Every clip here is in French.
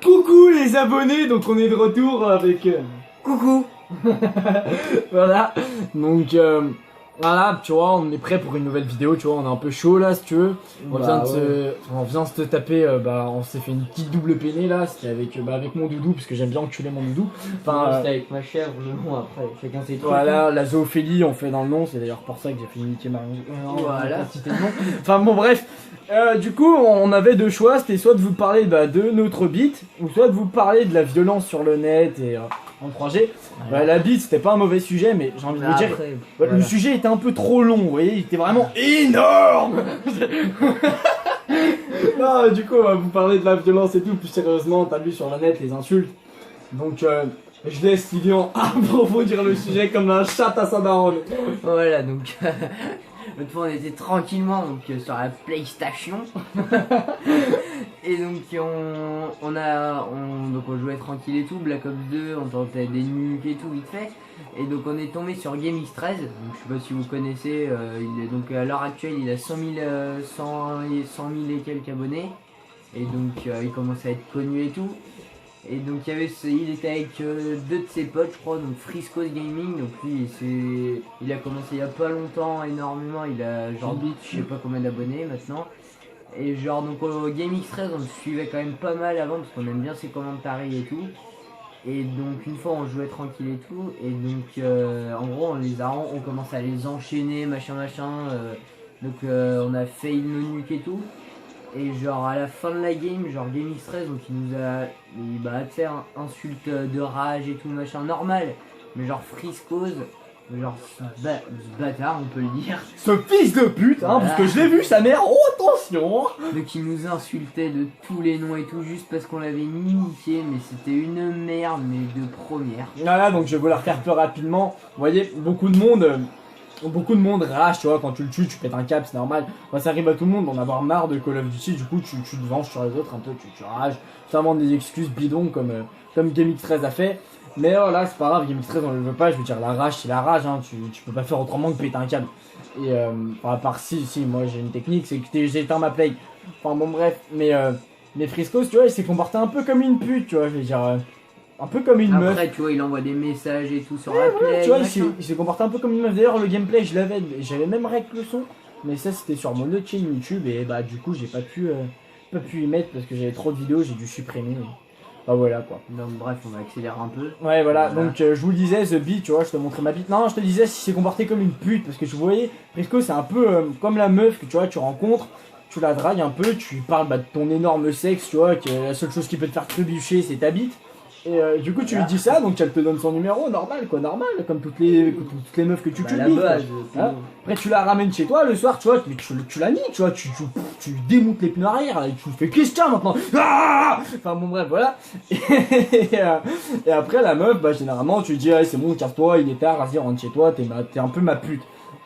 Coucou les abonnés, donc on est de retour avec... Coucou. Voilà, donc voilà, tu vois, on est prêt pour une nouvelle vidéo, tu vois, on est un peu chaud là si tu veux. On vient de se taper, on s'est fait une petite double peinée là, c'était avec mon doudou, parce que j'aime bien enculer mon doudou. Enfin, c'était avec ma chèvre, le nom après, chacun ses trucs. Voilà, la zoophilie on fait dans le nom, c'est d'ailleurs pour ça que j'ai fait niquer ma... Voilà. Enfin bon bref, du coup on avait deux choix, c'était soit de vous parler de notre bite, ou soit de vous parler de la violence sur le net et en 3G. La bite c'était pas un mauvais sujet, mais j'ai envie de vous dire, le sujet était un peu trop long, vous voyez, il était vraiment énorme. Non, du coup on va vous parler de la violence et tout, plus sérieusement, t'as vu sur le net les insultes. Donc je laisse Lilian approfondir le sujet comme un chat à sa daronne. Voilà, donc l'autre fois on était tranquillement donc, sur la PlayStation. Et donc on jouait tranquille et tout, Black Ops 2, on tentait des nukes et tout vite fait. Et donc on est tombé sur GameX13, donc je sais pas si vous connaissez, il est donc à l'heure actuelle il a 100 000 et quelques abonnés. Et donc il commence à être connu et tout. Et donc il était avec deux de ses potes je crois, donc Frisco's Gaming, donc lui il a commencé il y a pas longtemps énormément, il a genre je sais pas combien d'abonnés maintenant. Et genre donc au GameX13 on le suivait quand même pas mal avant parce qu'on aime bien ses commentaires et tout. Et donc une fois on jouait tranquille et tout, et donc en gros on commence à les enchaîner machin, donc on a fail nos nuques et tout. Et genre à la fin de la game, genre GameX13, donc il nous a tu sais, insulte de rage et tout machin normal, mais genre Frisco's, genre ce bâtard on peut le dire. Ce fils de pute, hein, voilà. Parce que je l'ai vu sa mère, oh attention. Donc il nous insultait de tous les noms et tout juste parce qu'on l'avait niqué, mais c'était une merde mais de première. Voilà, donc je vais vous la refaire plus rapidement. Vous voyez, beaucoup de monde rage, tu vois, quand tu le tues, tu pètes un câble, c'est normal. Moi, ça arrive à tout le monde d'en avoir marre de Call of Duty, du coup, tu te venges sur les autres un peu, tu rages. Tu inventes des excuses bidons comme GameX13 a fait. Mais là, c'est pas grave, GameX13 on le veut pas, je veux dire, la rage, c'est la rage, hein, tu peux pas faire autrement que péter un câble. Et à part si, moi j'ai une technique, c'est que j'ai éteint ma play. Enfin bon, bref, mais Frisco's, tu vois, il s'est comporté un peu comme une pute, tu vois, je veux dire. Un peu comme une meuf. Après, tu vois, il envoie des messages et tout sur la play. Tu vois, il s'est comporté un peu comme une meuf. D'ailleurs, le gameplay, j'avais même rec le son. Mais ça, c'était sur mon autre chaîne YouTube. Et du coup, j'ai pas pu y mettre parce que j'avais trop de vidéos. J'ai dû supprimer. Bah voilà quoi. Donc, bref, on va accélérer un peu. Ouais, voilà. Donc, je vous disais, The Beat, tu vois, je te montrais ma bite. Non, je te disais, s'il s'est comporté comme une pute. Parce que je voyais, Frisco, c'est un peu comme la meuf que tu vois, tu rencontres. Tu la dragues un peu. Tu parles de ton énorme sexe, tu vois, que la seule chose qui peut te faire trébucher, c'est ta bite. Et du coup tu lui dis ça, donc elle te donne son numéro, normal, comme toutes les meufs que tu dis. Hein. Après tu la ramènes chez toi le soir, tu vois, tu la nies, tu vois, tu démontes les pneus arrière, et tu fais qu'est-ce que maintenant. Enfin bon bref, voilà. Et après la meuf, généralement tu lui dis, c'est bon, casse-toi, il est tard, vas-y rentre chez toi, t'es un peu ma pute.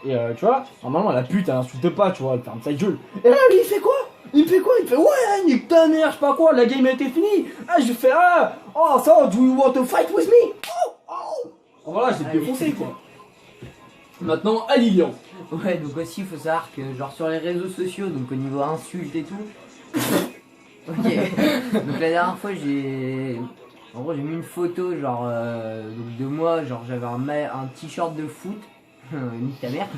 Et tu vois, normalement la pute elle insulte pas, tu vois, elle ferme sa gueule. Et là lui il fait quoi? Il me fait quoi? Il me fait ouais, nique ta mère, je sais pas quoi, la game a été finie. Ah, je fais oh, ça, do you want to fight with me? Oh. Voilà, j'ai défoncé quoi. Maintenant, à Lilian. Ouais, donc aussi, il faut savoir que, genre, sur les réseaux sociaux, donc au niveau insulte et tout. Ok. Donc la dernière fois, en gros, j'ai mis une photo, genre, donc de moi, genre, j'avais un t-shirt de foot. Nique ta mère.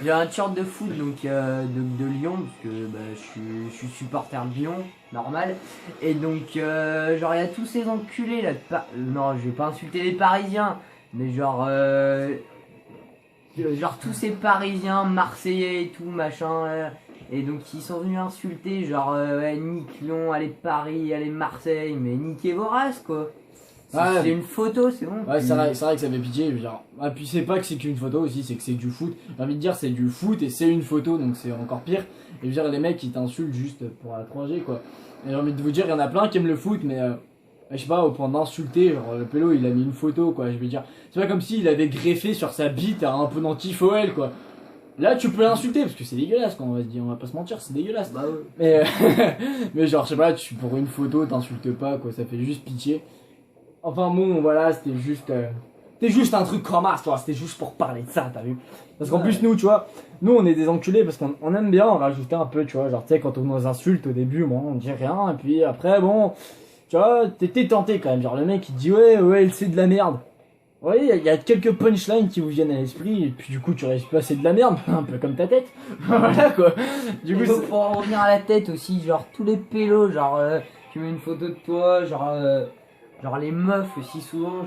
J'ai un t-shirt de foot donc de Lyon parce que je suis supporter de Lyon, normal. Et donc genre il y a tous ces enculés là non, je vais pas insulter les Parisiens, mais genre tous ces Parisiens marseillais et tout machin et donc ils sont venus insulter genre nique Lyon, allez Paris, allez Marseille, mais niquez vos races quoi. C'est une photo, c'est bon. Ouais, c'est vrai que ça fait pitié. Genre. Ah, puis c'est pas que c'est qu'une photo aussi, c'est que c'est du foot. J'ai envie de dire, c'est du foot et c'est une photo, donc c'est encore pire. Et je veux dire, les mecs, ils t'insultent juste pour la 3G, quoi. Et j'ai envie de vous dire, il y en a plein qui aiment le foot, mais je sais pas, au point d'insulter, genre le pélo, il a mis une photo, quoi. Je veux dire, c'est pas comme s'il avait greffé sur sa bite un peu d'antifoel, quoi. Là, tu peux l'insulter parce que c'est dégueulasse, quoi. On va se dire, on va pas se mentir, c'est dégueulasse. Bah ouais. Mais genre, je sais pas, pour une photo, t'insultes pas, quoi. Ça fait juste pitié. Enfin bon, voilà, c'était juste un truc comme ça, toi, c'était juste pour parler de ça, t'as vu. Parce qu'en plus, nous, tu vois, nous, on est des enculés parce qu'on aime bien en rajouter un peu, tu vois. Genre, tu sais, quand on nous insulte au début, bon, on dit rien, et puis après, bon, tu vois, t'étais tenté quand même. Genre le mec il dit ouais, c'est de la merde. Ouais, il y a quelques punchlines qui vous viennent à l'esprit, et puis du coup tu réussis pas, c'est de la merde, un peu comme ta tête. Voilà quoi. Du coup, Pour en revenir à la tête aussi, genre tous les pélos, genre tu mets une photo de toi, genre les meufs aussi souvent,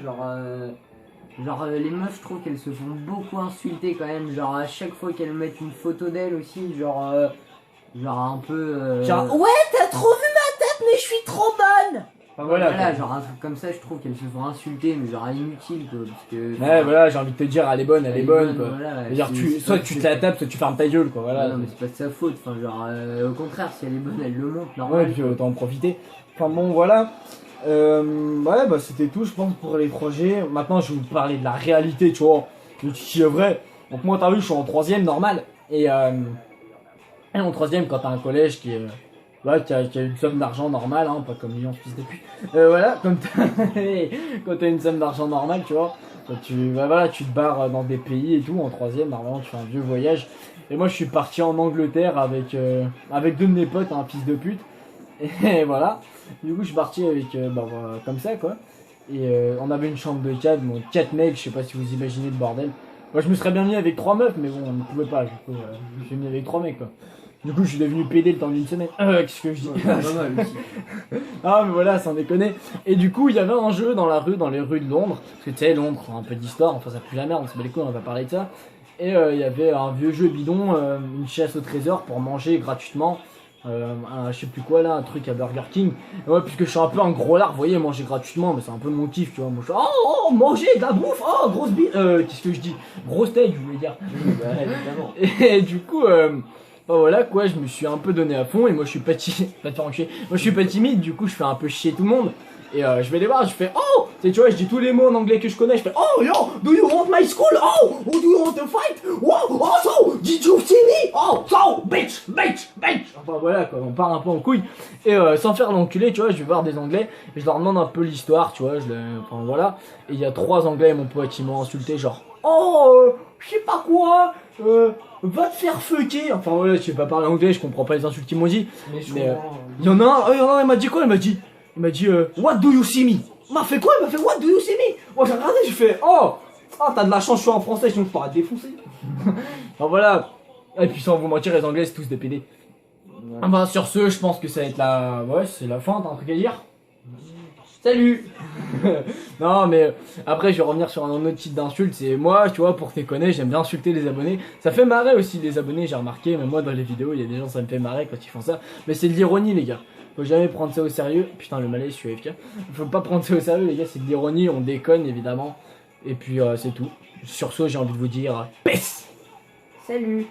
les meufs je trouve qu'elles se font beaucoup insulter quand même, genre à chaque fois qu'elles mettent une photo d'elles aussi, genre un peu... genre, ouais, t'as trop vu ma tête, mais je suis trop bonne! Enfin, voilà, quoi. genre un truc comme ça, je trouve qu'elles se font insulter, mais genre inutile quoi, parce que... Ouais, voilà, j'ai envie de te dire, elle est bonne, elle est bonne, quoi. Voilà, C'est-à-dire, soit tu te la tapes, soit tu fermes ta gueule, quoi, voilà. Non, mais c'est pas de sa faute, enfin, genre, au contraire, si elle est bonne, elle le montre, Ouais, normal. puis autant en profiter. Enfin bon, voilà. Ouais, bah c'était tout, je pense, pour les projets. Maintenant, je vais vous parler de la réalité, tu vois, de ce qui est vrai. Donc moi, t'as vu, je suis en troisième, normal. Et en troisième, quand t'as un collège qui est... Ouais, qui a une somme d'argent normale, hein, pas comme Lyon, fils de pute. Voilà, comme quand t'as une somme d'argent normale, tu vois, voilà, tu te barres dans des pays et tout, en troisième, normalement tu fais un vieux voyage. Et moi je suis parti en Angleterre avec deux de mes potes, un fils de pute. Et voilà, du coup je suis parti avec, voilà, comme ça quoi. Et on avait une chambre de 4, bon, 4 mecs, je sais pas si vous imaginez le bordel. Moi je me serais bien mis avec 3 meufs, mais bon, on ne pouvait pas, du coup, je me suis mis avec 3 mecs quoi. Du coup, je suis devenu PD le temps d'une semaine. Qu'est-ce que je dis? Pas mal aussi. Ah, mais voilà, sans déconner. Et du coup, il y avait un jeu dans les rues de Londres. Parce que tu sais, Londres, un peu d'histoire, enfin, ça pue la merde, on se bat les couilles, on va parler de ça. Et il y avait un vieux jeu bidon, une chasse au trésor pour manger gratuitement. Je sais plus quoi là, un truc à Burger King. Et ouais, puisque je suis un peu un gros lard, vous voyez, manger gratuitement, mais c'est un peu mon kiff, tu vois. Moi, je suis, oh, manger de la bouffe, oh, grosse bite. Qu'est-ce que je dis? Gros steak, je voulais dire. Bah, évidemment. Et du coup, bah voilà quoi, je me suis un peu donné à fond et moi je suis pas timide, moi je suis pas timide, du coup je fais un peu chier tout le monde. Et je vais les voir, je fais oh, tu vois, je dis tous les mots en anglais que je connais, je fais oh yo, do you want my school? Oh, do you want to fight? Oh, so, did you see me? Oh, so, bitch. Enfin voilà quoi, on part un peu en couille. Et sans faire l'enculé, tu vois, je vais voir des anglais, et je leur demande un peu l'histoire, tu vois, enfin voilà. Et il y a 3 anglais, mon pote, qui m'ont insulté, genre oh, je sais pas quoi, va te faire fucker. Enfin voilà, je sais pas parler anglais, je comprends pas les insultes qu'ils m'ont dit. Mais il y en a un, il m'a dit quoi? Il m'a dit what do you see me? Il m'a fait quoi? Il m'a fait what do you see me? Moi j'ai regardé, j'ai fait oh, t'as de la chance, je suis en français, sinon je pourrais te défoncer. Enfin voilà. Et puis sans vous mentir, les anglais c'est tous des PD. Ouais. Bah sur ce, je pense que ça va être c'est la fin, t'as un truc à dire? Salut. Non mais après je vais revenir sur un autre type d'insulte, c'est moi tu vois, pour déconner j'aime bien insulter les abonnés, ça fait marrer aussi les abonnés, j'ai remarqué, mais moi dans les vidéos il y a des gens ça me fait marrer quand ils font ça, mais c'est de l'ironie les gars, faut jamais prendre ça au sérieux, putain le malaise je suis AFK, faut pas prendre ça au sérieux les gars, c'est de l'ironie, on déconne évidemment, et puis c'est tout, sur ce j'ai envie de vous dire peace. Salut.